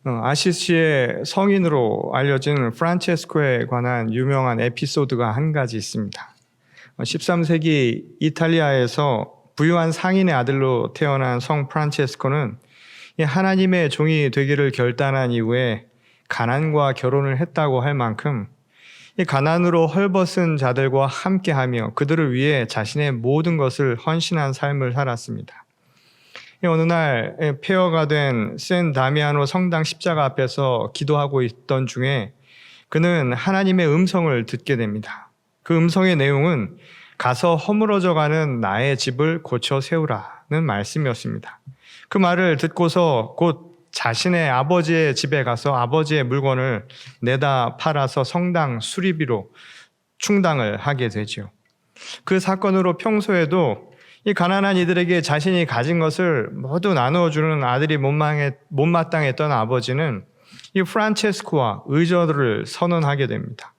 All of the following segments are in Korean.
아시시의 성인으로 알려진 프란체스코에 관한 유명한 에피소드가 한 가지 있습니다. 13세기 이탈리아에서 부유한 상인의 아들로 태어난 성 프란체스코는 하나님의 종이 되기를 결단한 이후에 가난과 결혼을 했다고 할 만큼 이 가난으로 헐벗은 자들과 함께하며 그들을 위해 자신의 모든 것을 헌신한 삶을 살았습니다. 어느 날 폐허가 된 샌 다미아노 성당 십자가 앞에서 기도하고 있던 중에 그는 하나님의 음성을 듣게 됩니다. 그 음성의 내용은 가서 허물어져가는 나의 집을 고쳐 세우라는 말씀이었습니다. 그 말을 듣고서 곧 자신의 아버지의 집에 가서 아버지의 물건을 내다 팔아서 성당 수리비로 충당을 하게 되죠. 그 사건으로 평소에도 이 가난한 이들에게 자신이 가진 것을 모두 나누어주는 아들이 못마땅했던 아버지는 이 프란체스코와 의젓을 선언하게 됩니다.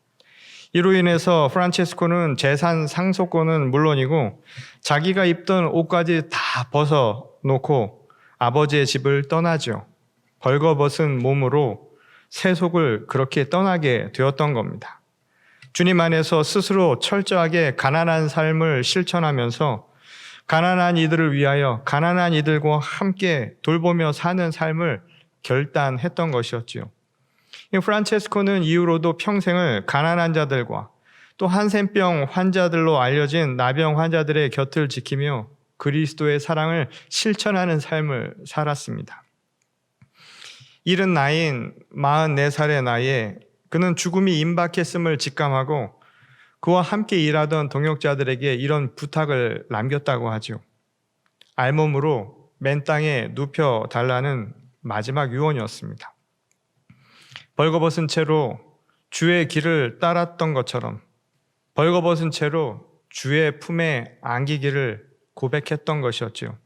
이로 인해서 프란체스코는 재산 상속권은 물론이고 자기가 입던 옷까지 다 벗어놓고 아버지의 집을 떠나죠. 벌거벗은 몸으로 세속을 그렇게 떠나게 되었던 겁니다. 주님 안에서 스스로 철저하게 가난한 삶을 실천하면서 가난한 이들을 위하여 가난한 이들과 함께 돌보며 사는 삶을 결단했던 것이었지요. 프란체스코는 이후로도 평생을 가난한 자들과 또 한센병 환자들로 알려진 나병 환자들의 곁을 지키며 그리스도의 사랑을 실천하는 삶을 살았습니다. 이른 나이인 44살의 나이에 그는 죽음이 임박했음을 직감하고 그와 함께 일하던 동역자들에게 이런 부탁을 남겼다고 하죠. 알몸으로 맨 땅에 눕혀달라는 마지막 유언이었습니다. 벌거벗은 채로 주의 길을 따랐던 것처럼 벌거벗은 채로 주의 품에 안기기를 고백했던 것이었죠.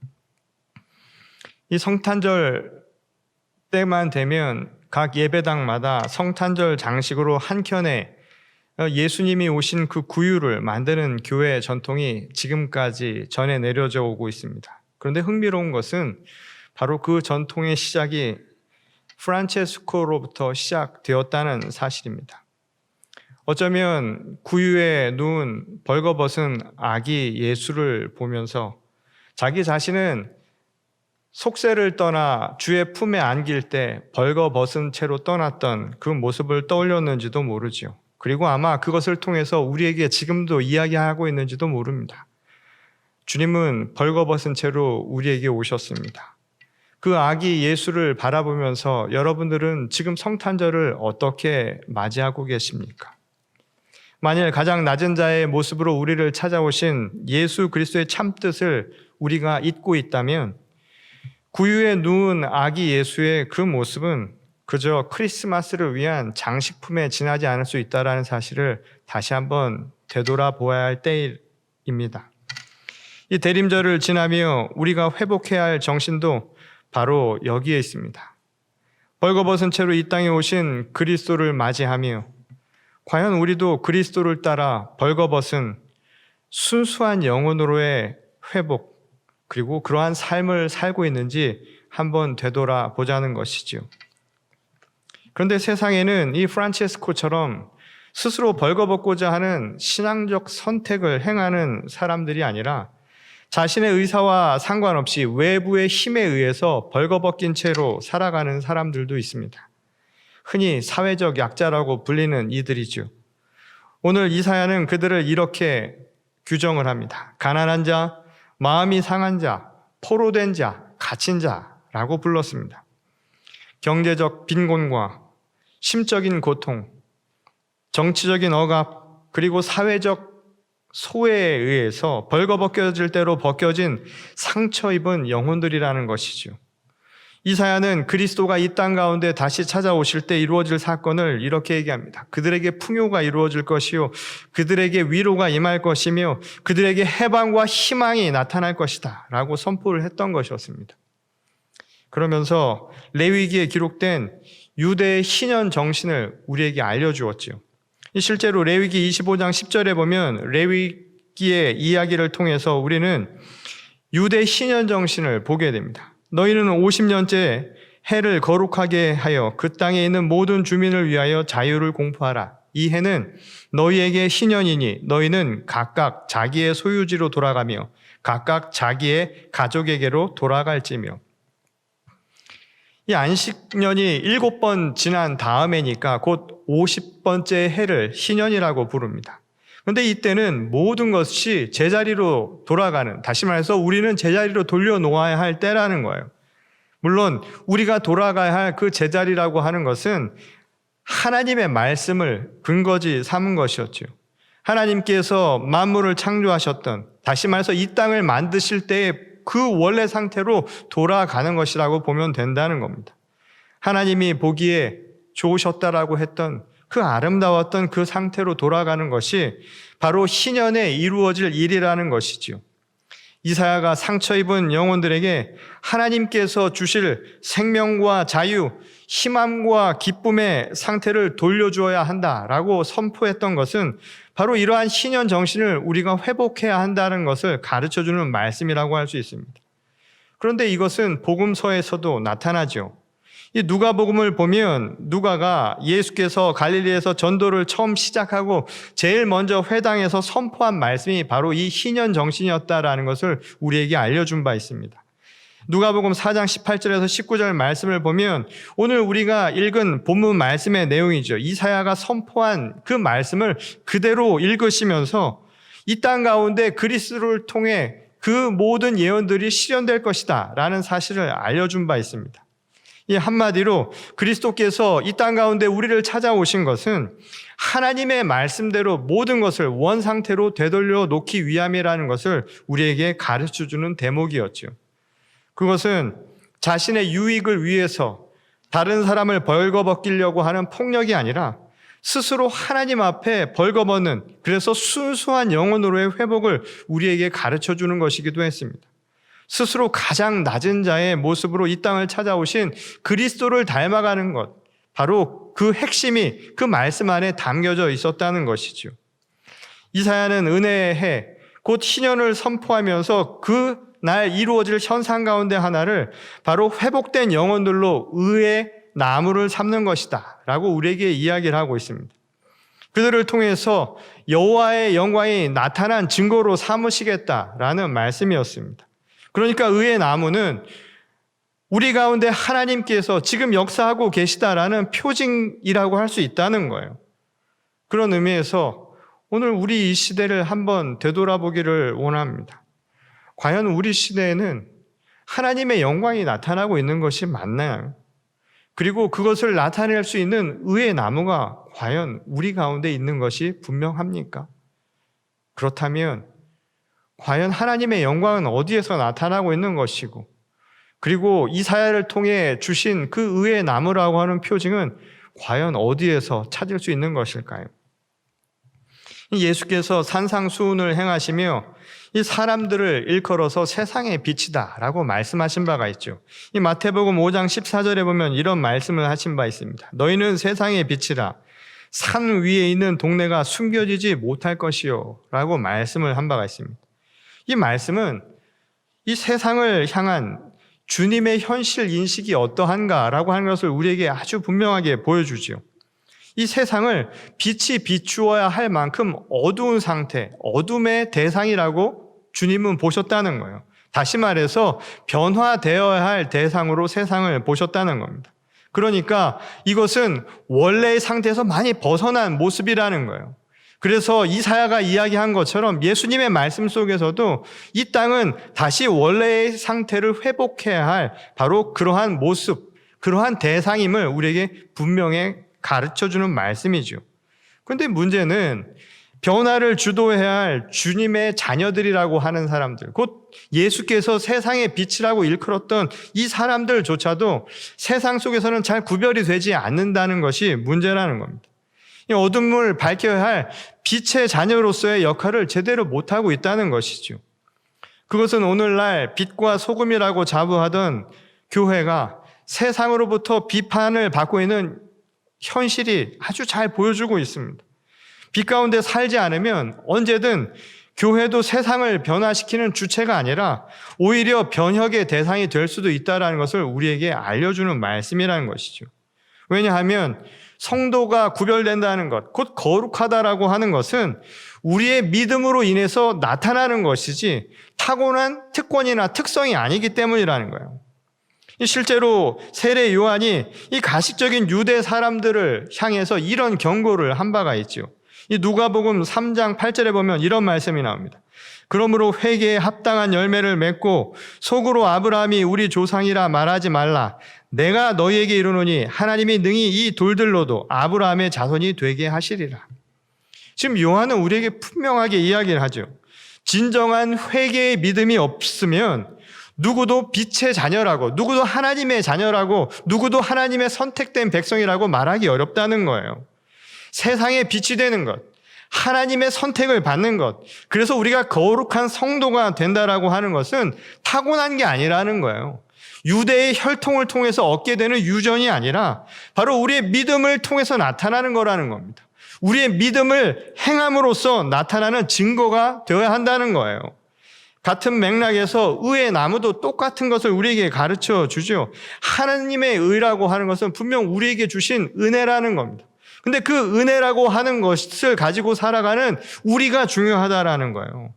이 성탄절 때만 되면 각 예배당마다 성탄절 장식으로 한 켠에 예수님이 오신 그 구유를 만드는 교회 전통이 지금까지 전해 내려져 오고 있습니다. 그런데 흥미로운 것은 바로 그 전통의 시작이 프란체스코로부터 시작되었다는 사실입니다. 어쩌면 구유에 누운 벌거벗은 아기 예수를 보면서 자기 자신은 속세를 떠나 주의 품에 안길 때 벌거벗은 채로 떠났던 그 모습을 떠올렸는지도 모르죠. 그리고 아마 그것을 통해서 우리에게 지금도 이야기하고 있는지도 모릅니다. 주님은 벌거벗은 채로 우리에게 오셨습니다. 그 아기 예수를 바라보면서 여러분들은 지금 성탄절을 어떻게 맞이하고 계십니까? 만일 가장 낮은 자의 모습으로 우리를 찾아오신 예수 그리스도의 참뜻을 우리가 잊고 있다면 구유에 누운 아기 예수의 그 모습은 그저 크리스마스를 위한 장식품에 지나지 않을 수 있다는 사실을 다시 한번 되돌아보아야 할 때입니다. 이 대림절을 지나며 우리가 회복해야 할 정신도 바로 여기에 있습니다. 벌거벗은 채로 이 땅에 오신 그리스도를 맞이하며 과연 우리도 그리스도를 따라 벌거벗은 순수한 영혼으로의 회복 그리고 그러한 삶을 살고 있는지 한번 되돌아보자는 것이지요. 그런데 세상에는 이 프란체스코처럼 스스로 벌거벗고자 하는 신앙적 선택을 행하는 사람들이 아니라 자신의 의사와 상관없이 외부의 힘에 의해서 벌거벗긴 채로 살아가는 사람들도 있습니다. 흔히 사회적 약자라고 불리는 이들이죠. 오늘 이사야는 그들을 이렇게 규정을 합니다. 가난한 자, 마음이 상한 자, 포로된 자, 갇힌 자라고 불렀습니다. 경제적 빈곤과 심적인 고통, 정치적인 억압, 그리고 사회적 소외에 의해서 벌거벗겨질 대로 벗겨진 상처 입은 영혼들이라는 것이죠. 이사야는 그리스도가 이 땅 가운데 다시 찾아오실 때 이루어질 사건을 이렇게 얘기합니다. 그들에게 풍요가 이루어질 것이요 그들에게 위로가 임할 것이며 그들에게 해방과 희망이 나타날 것이다 라고 선포를 했던 것이었습니다. 그러면서 레위기에 기록된 유대의 신현 정신을 우리에게 알려주었지요. 실제로 레위기 25장 10절에 보면 레위기의 이야기를 통해서 우리는 유대 신현 정신을 보게 됩니다. 너희는 50년째 해를 거룩하게 하여 그 땅에 있는 모든 주민을 위하여 자유를 공포하라. 이 해는 너희에게 신년이니 너희는 각각 자기의 소유지로 돌아가며 각각 자기의 가족에게로 돌아갈지며. 이 안식년이 7번 지난 다음에니까 곧 50번째 해를 신년이라고 부릅니다. 그런데 이때는 모든 것이 제자리로 돌아가는, 다시 말해서 우리는 제자리로 돌려놓아야 할 때라는 거예요. 물론 우리가 돌아가야 할 그 제자리라고 하는 것은 하나님의 말씀을 근거지 삼은 것이었죠. 하나님께서 만물을 창조하셨던, 다시 말해서 이 땅을 만드실 때의 그 원래 상태로 돌아가는 것이라고 보면 된다는 겁니다. 하나님이 보기에 좋으셨다라고 했던 그 아름다웠던 그 상태로 돌아가는 것이 바로 신년에 이루어질 일이라는 것이지요. 이사야가 상처 입은 영혼들에게 하나님께서 주실 생명과 자유, 희망과 기쁨의 상태를 돌려주어야 한다라고 선포했던 것은 바로 이러한 신년 정신을 우리가 회복해야 한다는 것을 가르쳐주는 말씀이라고 할 수 있습니다. 그런데 이것은 복음서에서도 나타나죠. 이 누가복음을 보면 누가가 예수께서 갈릴리에서 전도를 처음 시작하고 제일 먼저 회당에서 선포한 말씀이 바로 이 신년 정신이었다라는 것을 우리에게 알려준 바 있습니다. 누가복음 4장 18절에서 19절 말씀을 보면 오늘 우리가 읽은 본문 말씀의 내용이죠. 이사야가 선포한 그 말씀을 그대로 읽으시면서 이 땅 가운데 그리스도를 통해 그 모든 예언들이 실현될 것이다 라는 사실을 알려준 바 있습니다. 이 한마디로 그리스도께서 이 땅 가운데 우리를 찾아오신 것은 하나님의 말씀대로 모든 것을 원상태로 되돌려 놓기 위함이라는 것을 우리에게 가르쳐주는 대목이었죠. 그것은 자신의 유익을 위해서 다른 사람을 벌거벗기려고 하는 폭력이 아니라 스스로 하나님 앞에 벌거벗는, 그래서 순수한 영혼으로의 회복을 우리에게 가르쳐주는 것이기도 했습니다. 스스로 가장 낮은 자의 모습으로 이 땅을 찾아오신 그리스도를 닮아가는 것, 바로 그 핵심이 그 말씀 안에 담겨져 있었다는 것이죠. 이사야는 은혜의 해, 곧 신년을 선포하면서 그 날 이루어질 현상 가운데 하나를 바로 회복된 영혼들로 의의 나무를 삼는 것이다 라고 우리에게 이야기를 하고 있습니다. 그들을 통해서 여호와의 영광이 나타난 증거로 삼으시겠다라는 말씀이었습니다. 그러니까 의의 나무는 우리 가운데 하나님께서 지금 역사하고 계시다라는 표징이라고 할 수 있다는 거예요. 그런 의미에서 오늘 우리 이 시대를 한번 되돌아보기를 원합니다. 과연 우리 시대에는 하나님의 영광이 나타나고 있는 것이 맞나요? 그리고 그것을 나타낼 수 있는 의의 나무가 과연 우리 가운데 있는 것이 분명합니까? 그렇다면 과연 하나님의 영광은 어디에서 나타나고 있는 것이고, 그리고 이사야를 통해 주신 그 의의 나무라고 하는 표징은 과연 어디에서 찾을 수 있는 것일까요? 예수께서 산상수훈을 행하시며 이 사람들을 일컬어서 세상의 빛이다 라고 말씀하신 바가 있죠. 이 마태복음 5장 14절에 보면 이런 말씀을 하신 바 있습니다. 너희는 세상의 빛이라, 산 위에 있는 동네가 숨겨지지 못할 것이요 라고 말씀을 한 바가 있습니다. 이 말씀은 이 세상을 향한 주님의 현실 인식이 어떠한가라고 하는 것을 우리에게 아주 분명하게 보여주지요. 이 세상을 빛이 비추어야 할 만큼 어두운 상태, 어둠의 대상이라고 주님은 보셨다는 거예요. 다시 말해서 변화되어야 할 대상으로 세상을 보셨다는 겁니다. 그러니까 이것은 원래의 상태에서 많이 벗어난 모습이라는 거예요. 그래서 이사야가 이야기한 것처럼 예수님의 말씀 속에서도 이 땅은 다시 원래의 상태를 회복해야 할 바로 그러한 모습, 그러한 대상임을 우리에게 분명히 가르쳐주는 말씀이죠. 그런데 문제는 변화를 주도해야 할 주님의 자녀들이라고 하는 사람들, 곧 예수께서 세상의 빛이라고 일컬었던 이 사람들조차도 세상 속에서는 잘 구별이 되지 않는다는 것이 문제라는 겁니다. 이 어둠을 밝혀야 할 빛의 자녀로서의 역할을 제대로 못하고 있다는 것이죠. 그것은 오늘날 빛과 소금이라고 자부하던 교회가 세상으로부터 비판을 받고 있는 현실이 아주 잘 보여주고 있습니다. 빛 가운데 살지 않으면 언제든 교회도 세상을 변화시키는 주체가 아니라 오히려 변혁의 대상이 될 수도 있다는 것을 우리에게 알려주는 말씀이라는 것이죠. 왜냐하면 성도가 구별된다는 것, 곧 거룩하다라고 하는 것은 우리의 믿음으로 인해서 나타나는 것이지 타고난 특권이나 특성이 아니기 때문이라는 거예요. 실제로 세례 요한이 이 가식적인 유대 사람들을 향해서 이런 경고를 한 바가 있죠. 이 누가복음 3장 8절에 보면 이런 말씀이 나옵니다. 그러므로 회개에 합당한 열매를 맺고 속으로 아브라함이 우리 조상이라 말하지 말라. 내가 너희에게 이르노니 하나님이 능히 이 돌들로도 아브라함의 자손이 되게 하시리라. 지금 요한은 우리에게 분명하게 이야기를 하죠. 진정한 회개의 믿음이 없으면 누구도 빛의 자녀라고, 누구도 하나님의 자녀라고, 누구도 하나님의 선택된 백성이라고 말하기 어렵다는 거예요. 세상에 빛이 되는 것, 하나님의 선택을 받는 것, 그래서 우리가 거룩한 성도가 된다라고 하는 것은 타고난 게 아니라는 거예요. 유대의 혈통을 통해서 얻게 되는 유전이 아니라 바로 우리의 믿음을 통해서 나타나는 거라는 겁니다. 우리의 믿음을 행함으로써 나타나는 증거가 되어야 한다는 거예요. 같은 맥락에서 의의 나무도 똑같은 것을 우리에게 가르쳐 주죠. 하나님의 의라고 하는 것은 분명 우리에게 주신 은혜라는 겁니다. 근데 그 은혜라고 하는 것을 가지고 살아가는 우리가 중요하다라는 거예요.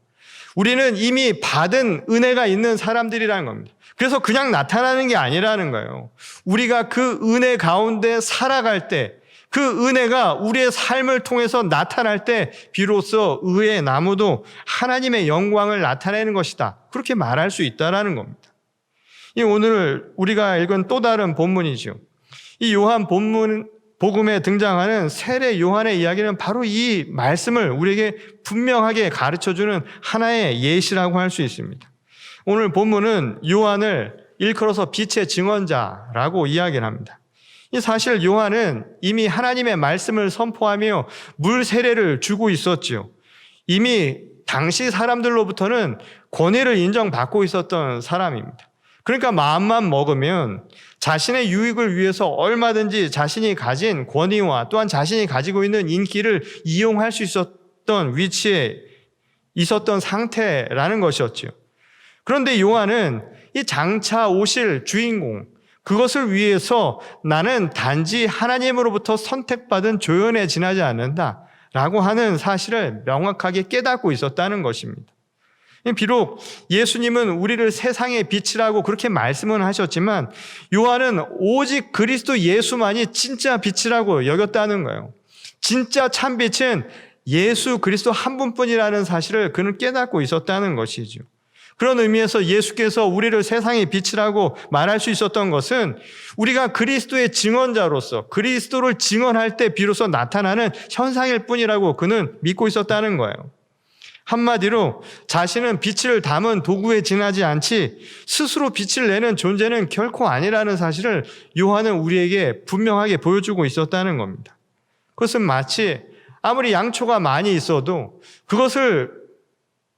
우리는 이미 받은 은혜가 있는 사람들이라는 겁니다. 그래서 그냥 나타나는 게 아니라는 거예요. 우리가 그 은혜 가운데 살아갈 때, 그 은혜가 우리의 삶을 통해서 나타날 때 비로소 의의 나무도 하나님의 영광을 나타내는 것이다. 그렇게 말할 수 있다라는 겁니다. 이 오늘 우리가 읽은 또 다른 본문이죠. 이 요한 복음에 등장하는 세례 요한의 이야기는 바로 이 말씀을 우리에게 분명하게 가르쳐주는 하나의 예시라고 할 수 있습니다. 오늘 본문은 요한을 일컬어서 빛의 증언자라고 이야기를 합니다. 이 사실 요한은 이미 하나님의 말씀을 선포하며 물 세례를 주고 있었지요. 이미 당시 사람들로부터는 권위를 인정받고 있었던 사람입니다. 그러니까 마음만 먹으면 자신의 유익을 위해서 얼마든지 자신이 가진 권위와 또한 자신이 가지고 있는 인기를 이용할 수 있었던 위치에 있었던 상태라는 것이었죠. 그런데 요한은 이 장차 오실 주인공, 그것을 위해서 나는 단지 하나님으로부터 선택받은 조연에 지나지 않는다라고 하는 사실을 명확하게 깨닫고 있었다는 것입니다. 비록 예수님은 우리를 세상의 빛이라고 그렇게 말씀은 하셨지만 요한은 오직 그리스도 예수만이 진짜 빛이라고 여겼다는 거예요. 진짜 참 빛은 예수 그리스도 한 분뿐이라는 사실을 그는 깨닫고 있었다는 것이죠. 그런 의미에서 예수께서 우리를 세상의 빛이라고 말할 수 있었던 것은 우리가 그리스도의 증언자로서 그리스도를 증언할 때 비로소 나타나는 현상일 뿐이라고 그는 믿고 있었다는 거예요. 한마디로 자신은 빛을 담은 도구에 지나지 않지 스스로 빛을 내는 존재는 결코 아니라는 사실을 요한은 우리에게 분명하게 보여주고 있었다는 겁니다. 그것은 마치 아무리 양초가 많이 있어도 그것을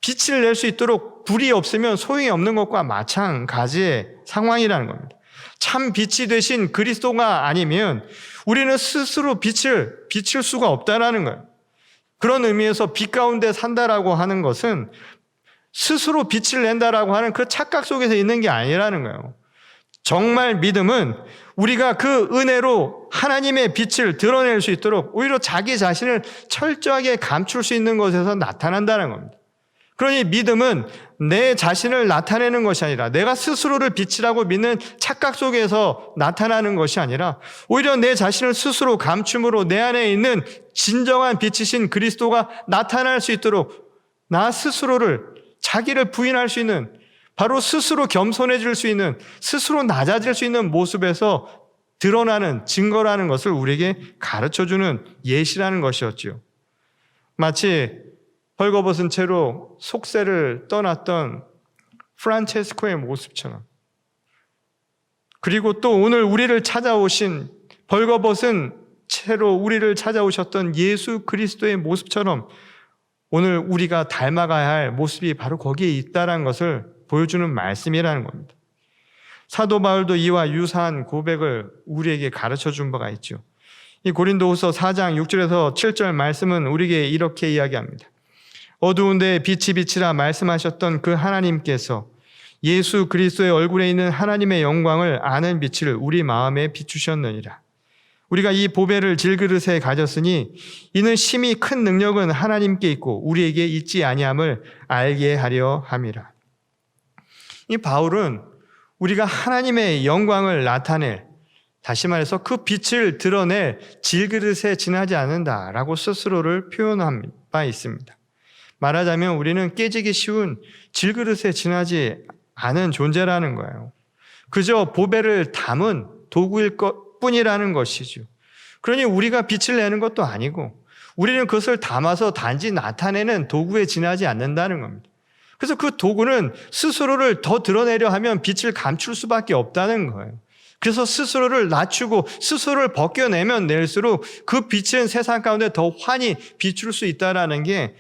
빛을 낼 수 있도록 불이 없으면 소용이 없는 것과 마찬가지의 상황이라는 겁니다. 참 빛이 되신 그리스도가 아니면 우리는 스스로 빛을 비칠 수가 없다라는 거예요. 그런 의미에서 빛 가운데 산다라고 하는 것은 스스로 빛을 낸다라고 하는 그 착각 속에서 있는 게 아니라는 거예요. 정말 믿음은 우리가 그 은혜로 하나님의 빛을 드러낼 수 있도록 오히려 자기 자신을 철저하게 감출 수 있는 것에서 나타난다는 겁니다. 그러니 믿음은 내 자신을 나타내는 것이 아니라 내가 스스로를 빛이라고 믿는 착각 속에서 나타나는 것이 아니라 오히려 내 자신을 스스로 감춤으로 내 안에 있는 진정한 빛이신 그리스도가 나타날 수 있도록 나 스스로를 자기를 부인할 수 있는 바로 스스로 겸손해질 수 있는 스스로 낮아질 수 있는 모습에서 드러나는 증거라는 것을 우리에게 가르쳐주는 예시라는 것이었죠. 마치 벌거벗은 채로 속세를 떠났던 프란체스코의 모습처럼 그리고 또 오늘 우리를 찾아오신 벌거벗은 채로 우리를 찾아오셨던 예수 그리스도의 모습처럼 오늘 우리가 닮아가야 할 모습이 바로 거기에 있다는 것을 보여주는 말씀이라는 겁니다. 사도 바울도 이와 유사한 고백을 우리에게 가르쳐 준 바가 있죠. 이 고린도후서 4장 6절에서 7절 말씀은 우리에게 이렇게 이야기합니다. 어두운 데에 빛이 비치라 말씀하셨던 그 하나님께서 예수 그리스도의 얼굴에 있는 하나님의 영광을 아는 빛을 우리 마음에 비추셨느니라. 우리가 이 보배를 질그릇에 가졌으니 이는 심히 큰 능력은 하나님께 있고 우리에게 있지 아니함을 알게 하려 함이라. 이 바울은 우리가 하나님의 영광을 나타낼, 다시 말해서 그 빛을 드러낼 질그릇에 지나지 않는다라고 스스로를 표현한 바 있습니다. 말하자면 우리는 깨지기 쉬운 질그릇에 지나지 않은 존재라는 거예요. 그저 보배를 담은 도구일 뿐이라는 것이죠. 그러니 우리가 빛을 내는 것도 아니고 우리는 그것을 담아서 단지 나타내는 도구에 지나지 않는다는 겁니다. 그래서 그 도구는 스스로를 더 드러내려 하면 빛을 감출 수밖에 없다는 거예요. 그래서 스스로를 낮추고 스스로를 벗겨내면 낼수록 그 빛은 세상 가운데 더 환히 비출 수 있다는 게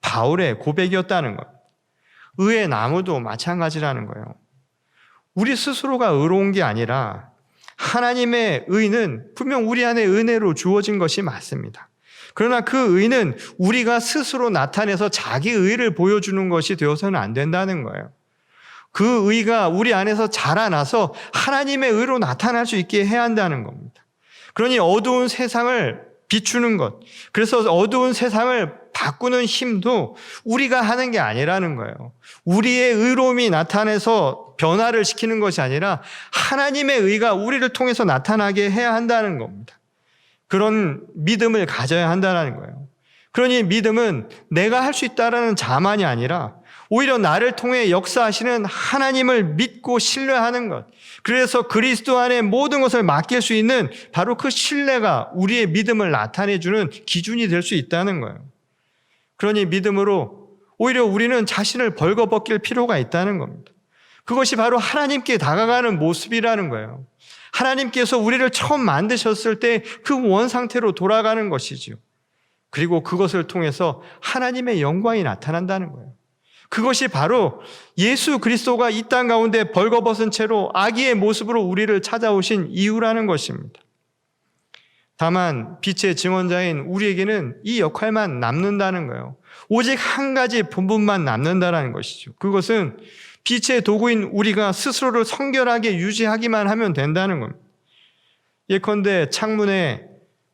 바울의 고백이었다는 거예요. 의의 나무도 마찬가지라는 거예요. 우리 스스로가 의로운 게 아니라 하나님의 의는 분명 우리 안에 은혜로 주어진 것이 맞습니다. 그러나 그 의는 우리가 스스로 나타내서 자기 의를 보여주는 것이 되어서는 안 된다는 거예요. 그 의가 우리 안에서 자라나서 하나님의 의로 나타날 수 있게 해야 한다는 겁니다. 그러니 어두운 세상을 비추는 것, 그래서 어두운 세상을 바꾸는 힘도 우리가 하는 게 아니라는 거예요. 우리의 의로움이 나타내서 변화를 시키는 것이 아니라 하나님의 의가 우리를 통해서 나타나게 해야 한다는 겁니다. 그런 믿음을 가져야 한다는 거예요. 그러니 믿음은 내가 할 수 있다라는 자만이 아니라 오히려 나를 통해 역사하시는 하나님을 믿고 신뢰하는 것. 그래서 그리스도 안에 모든 것을 맡길 수 있는 바로 그 신뢰가 우리의 믿음을 나타내주는 기준이 될 수 있다는 거예요. 그러니 믿음으로 오히려 우리는 자신을 벌거벗길 필요가 있다는 겁니다. 그것이 바로 하나님께 다가가는 모습이라는 거예요. 하나님께서 우리를 처음 만드셨을 때 그 원 상태로 돌아가는 것이지요. 그리고 그것을 통해서 하나님의 영광이 나타난다는 거예요. 그것이 바로 예수 그리스도가 이 땅 가운데 벌거벗은 채로 아기의 모습으로 우리를 찾아오신 이유라는 것입니다. 다만 빛의 증언자인 우리에게는 이 역할만 남는다는 거예요. 오직 한 가지 본분만 남는다는 것이죠. 그것은 빛의 도구인 우리가 스스로를 성결하게 유지하기만 하면 된다는 겁니다. 예컨대 창문에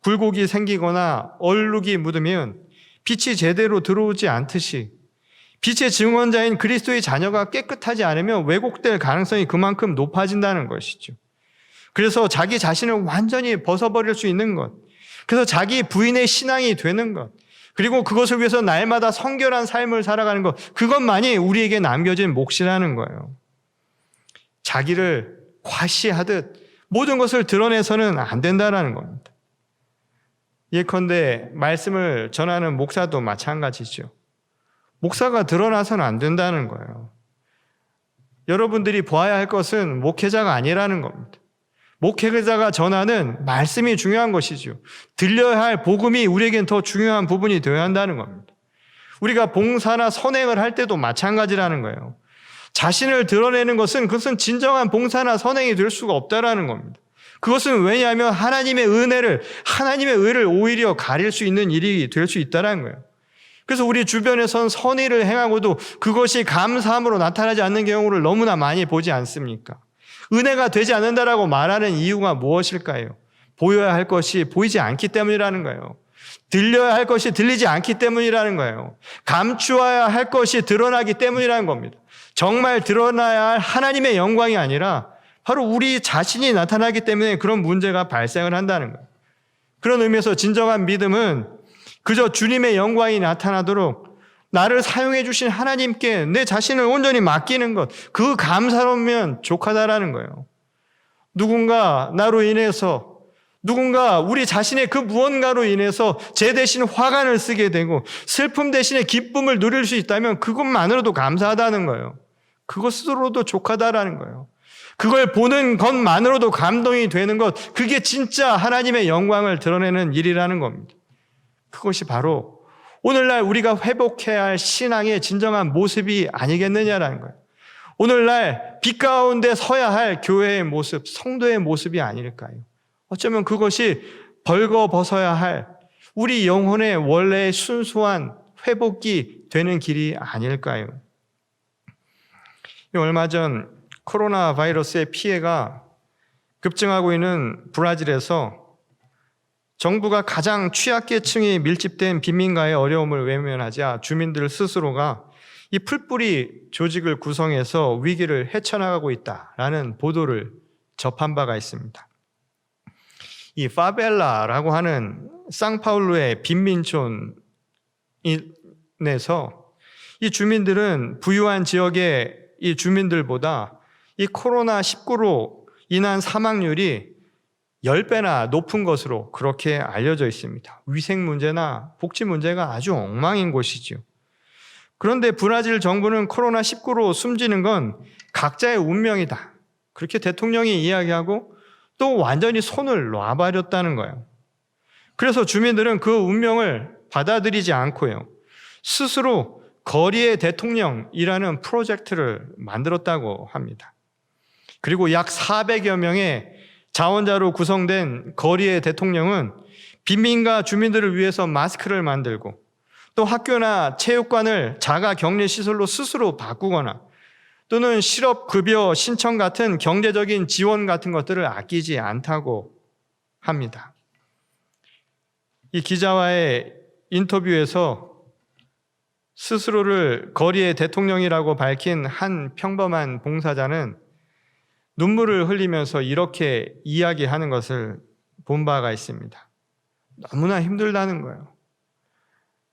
굴곡이 생기거나 얼룩이 묻으면 빛이 제대로 들어오지 않듯이 빛의 증언자인 그리스도의 자녀가 깨끗하지 않으면 왜곡될 가능성이 그만큼 높아진다는 것이죠. 그래서 자기 자신을 완전히 벗어버릴 수 있는 것, 그래서 자기 부인의 신앙이 되는 것, 그리고 그것을 위해서 날마다 성결한 삶을 살아가는 것, 그것만이 우리에게 남겨진 몫이라는 거예요. 자기를 과시하듯 모든 것을 드러내서는 안 된다는 겁니다. 예컨대 말씀을 전하는 목사도 마찬가지죠. 목사가 드러나서는 안 된다는 거예요. 여러분들이 보아야 할 것은 목회자가 아니라는 겁니다. 목회자가 전하는 말씀이 중요한 것이죠. 들려야 할 복음이 우리에겐 더 중요한 부분이 되어야 한다는 겁니다. 우리가 봉사나 선행을 할 때도 마찬가지라는 거예요. 자신을 드러내는 것은 그것은 진정한 봉사나 선행이 될 수가 없다라는 겁니다. 그것은 왜냐하면 하나님의 의를 오히려 가릴 수 있는 일이 될 수 있다는 거예요. 그래서 우리 주변에선 선의를 행하고도 그것이 감사함으로 나타나지 않는 경우를 너무나 많이 보지 않습니까? 은혜가 되지 않는다라고 말하는 이유가 무엇일까요? 보여야 할 것이 보이지 않기 때문이라는 거예요. 들려야 할 것이 들리지 않기 때문이라는 거예요. 감추어야 할 것이 드러나기 때문이라는 겁니다. 정말 드러나야 할 하나님의 영광이 아니라 바로 우리 자신이 나타나기 때문에 그런 문제가 발생을 한다는 거예요. 그런 의미에서 진정한 믿음은 그저 주님의 영광이 나타나도록 나를 사용해 주신 하나님께 내 자신을 온전히 맡기는 것, 그 감사로면 족하다라는 거예요. 누군가 나로 인해서, 누군가 우리 자신의 그 무언가로 인해서 제 대신 화관을 쓰게 되고 슬픔 대신에 기쁨을 누릴 수 있다면 그것만으로도 감사하다는 거예요. 그것으로도 족하다라는 거예요. 그걸 보는 것만으로도 감동이 되는 것, 그게 진짜 하나님의 영광을 드러내는 일이라는 겁니다. 그것이 바로 오늘날 우리가 회복해야 할 신앙의 진정한 모습이 아니겠느냐라는 거예요. 오늘날 빛 가운데 서야 할 교회의 모습, 성도의 모습이 아닐까요? 어쩌면 그것이 벌거벗어야 할 우리 영혼의 원래의 순수한 회복이 되는 길이 아닐까요? 얼마 전 코로나 바이러스의 피해가 급증하고 있는 브라질에서 정부가 가장 취약계층이 밀집된 빈민가의 어려움을 외면하자 주민들 스스로가 이 풀뿌리 조직을 구성해서 위기를 헤쳐나가고 있다라는 보도를 접한 바가 있습니다. 이 파벨라라고 하는 상파울루의 빈민촌에서 이 주민들은 부유한 지역의 이 주민들보다 이 코로나19로 인한 사망률이 10배나 높은 것으로 그렇게 알려져 있습니다. 위생 문제나 복지 문제가 아주 엉망인 곳이죠. 그런데 브라질 정부는 코로나19로 숨지는 건 각자의 운명이다. 그렇게 대통령이 이야기하고 또 완전히 손을 놔버렸다는 거예요. 그래서 주민들은 그 운명을 받아들이지 않고요. 스스로 거리의 대통령이라는 프로젝트를 만들었다고 합니다. 그리고 약 400여 명의 자원자로 구성된 거리의 대통령은 빈민가 주민들을 위해서 마스크를 만들고 또 학교나 체육관을 자가 격리 시설로 스스로 바꾸거나 또는 실업급여 신청 같은 경제적인 지원 같은 것들을 아끼지 않다고 합니다. 이 기자와의 인터뷰에서 스스로를 거리의 대통령이라고 밝힌 한 평범한 봉사자는 눈물을 흘리면서 이렇게 이야기하는 것을 본 바가 있습니다. 너무나 힘들다는 거예요.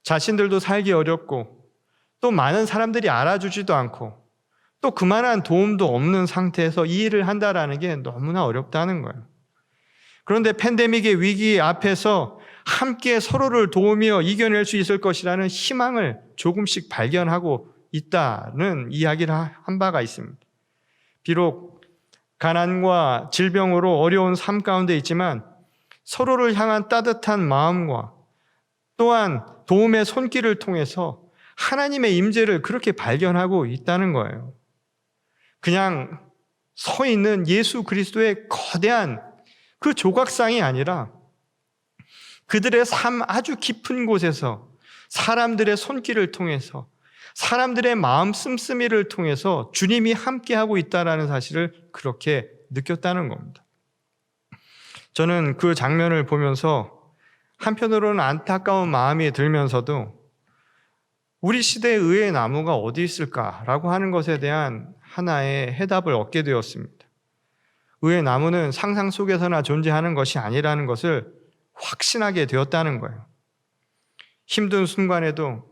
자신들도 살기 어렵고 또 많은 사람들이 알아주지도 않고 또 그만한 도움도 없는 상태에서 이 일을 한다라는 게 너무나 어렵다는 거예요. 그런데 팬데믹의 위기 앞에서 함께 서로를 도우며 이겨낼 수 있을 것이라는 희망을 조금씩 발견하고 있다는 이야기를 한 바가 있습니다. 비록 가난과 질병으로 어려운 삶 가운데 있지만 서로를 향한 따뜻한 마음과 또한 도움의 손길을 통해서 하나님의 임재를 그렇게 발견하고 있다는 거예요. 그냥 서 있는 예수 그리스도의 거대한 그 조각상이 아니라 그들의 삶 아주 깊은 곳에서 사람들의 손길을 통해서 사람들의 마음 씀씀이를 통해서 주님이 함께하고 있다는 사실을 그렇게 느꼈다는 겁니다. 저는 그 장면을 보면서 한편으로는 안타까운 마음이 들면서도 우리 시대의 의의 나무가 어디 있을까라고 하는 것에 대한 하나의 해답을 얻게 되었습니다. 의의 나무는 상상 속에서나 존재하는 것이 아니라는 것을 확신하게 되었다는 거예요. 힘든 순간에도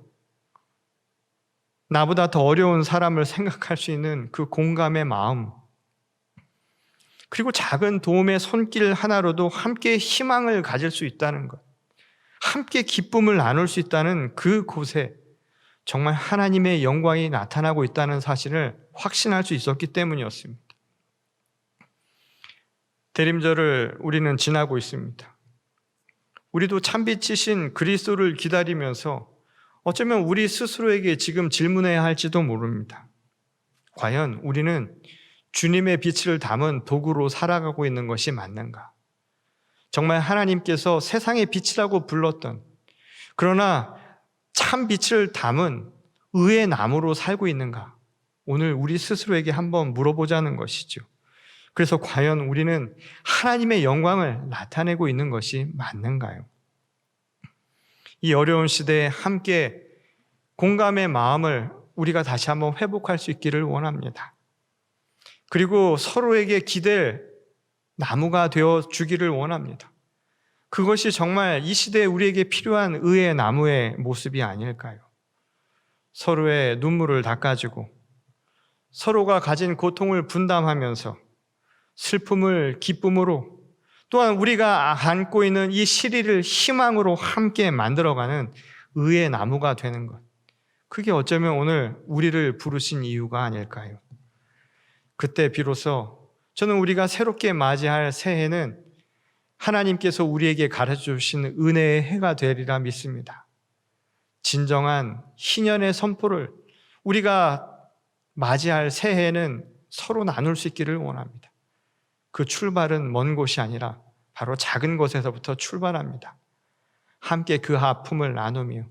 나보다 더 어려운 사람을 생각할 수 있는 그 공감의 마음, 그리고 작은 도움의 손길 하나로도 함께 희망을 가질 수 있다는 것, 함께 기쁨을 나눌 수 있다는 그 곳에 정말 하나님의 영광이 나타나고 있다는 사실을 확신할 수 있었기 때문이었습니다. 대림절을 우리는 지나고 있습니다. 우리도 참빛이신 그리스도를 기다리면서 어쩌면 우리 스스로에게 지금 질문해야 할지도 모릅니다. 과연 우리는 주님의 빛을 담은 도구로 살아가고 있는 것이 맞는가? 정말 하나님께서 세상의 빛이라고 불렀던, 그러나 참 빛을 담은 의의 나무로 살고 있는가? 오늘 우리 스스로에게 한번 물어보자는 것이죠. 그래서 과연 우리는 하나님의 영광을 나타내고 있는 것이 맞는가요? 이 어려운 시대에 함께 공감의 마음을 우리가 다시 한번 회복할 수 있기를 원합니다. 그리고 서로에게 기댈 나무가 되어 주기를 원합니다. 그것이 정말 이 시대에 우리에게 필요한 의의 나무의 모습이 아닐까요? 서로의 눈물을 닦아주고 서로가 가진 고통을 분담하면서 슬픔을 기쁨으로, 또한 우리가 안고 있는 이 시리를 희망으로 함께 만들어가는 의의 나무가 되는 것, 그게 어쩌면 오늘 우리를 부르신 이유가 아닐까요? 그때 비로소 저는 우리가 새롭게 맞이할 새해는 하나님께서 우리에게 가르쳐주신 은혜의 해가 되리라 믿습니다. 진정한 희년의 선포를 우리가 맞이할 새해에는 서로 나눌 수 있기를 원합니다. 그 출발은 먼 곳이 아니라 바로 작은 곳에서부터 출발합니다. 함께 그 아픔을 나누며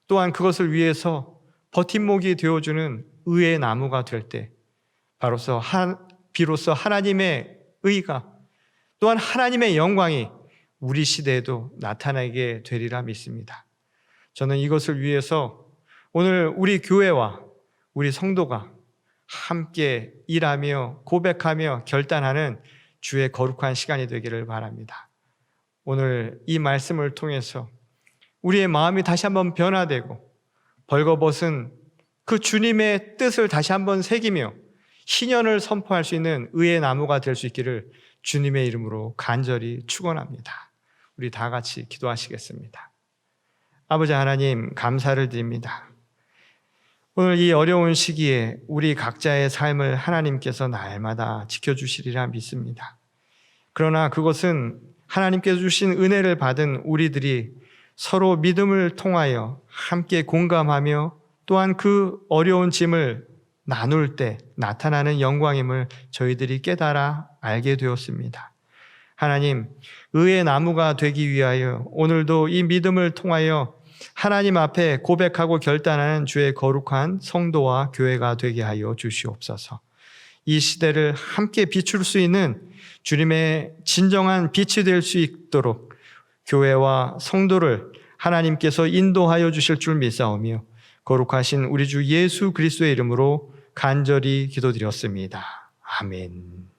또한 그것을 위해서 버팀목이 되어주는 의의 나무가 될 때 비로소 하나님의 의가 또한 하나님의 영광이 우리 시대에도 나타나게 되리라 믿습니다. 저는 이것을 위해서 오늘 우리 교회와 우리 성도가 함께 일하며 고백하며 결단하는 주의 거룩한 시간이 되기를 바랍니다. 오늘 이 말씀을 통해서 우리의 마음이 다시 한번 변화되고 벌거벗은 그 주님의 뜻을 다시 한번 새기며 희년을 선포할 수 있는 의의 나무가 될 수 있기를 주님의 이름으로 간절히 축원합니다. 우리 다 같이 기도하시겠습니다. 아버지 하나님, 감사를 드립니다. 오늘 이 어려운 시기에 우리 각자의 삶을 하나님께서 날마다 지켜주시리라 믿습니다. 그러나 그것은 하나님께서 주신 은혜를 받은 우리들이 서로 믿음을 통하여 함께 공감하며 또한 그 어려운 짐을 나눌 때 나타나는 영광임을 저희들이 깨달아 알게 되었습니다. 하나님, 의의 나무가 되기 위하여 오늘도 이 믿음을 통하여 하나님 앞에 고백하고 결단하는 주의 거룩한 성도와 교회가 되게 하여 주시옵소서. 이 시대를 함께 비출 수 있는 주님의 진정한 빛이 될 수 있도록 교회와 성도를 하나님께서 인도하여 주실 줄 믿사오며 거룩하신 우리 주 예수 그리스도의 이름으로 간절히 기도드렸습니다. 아멘.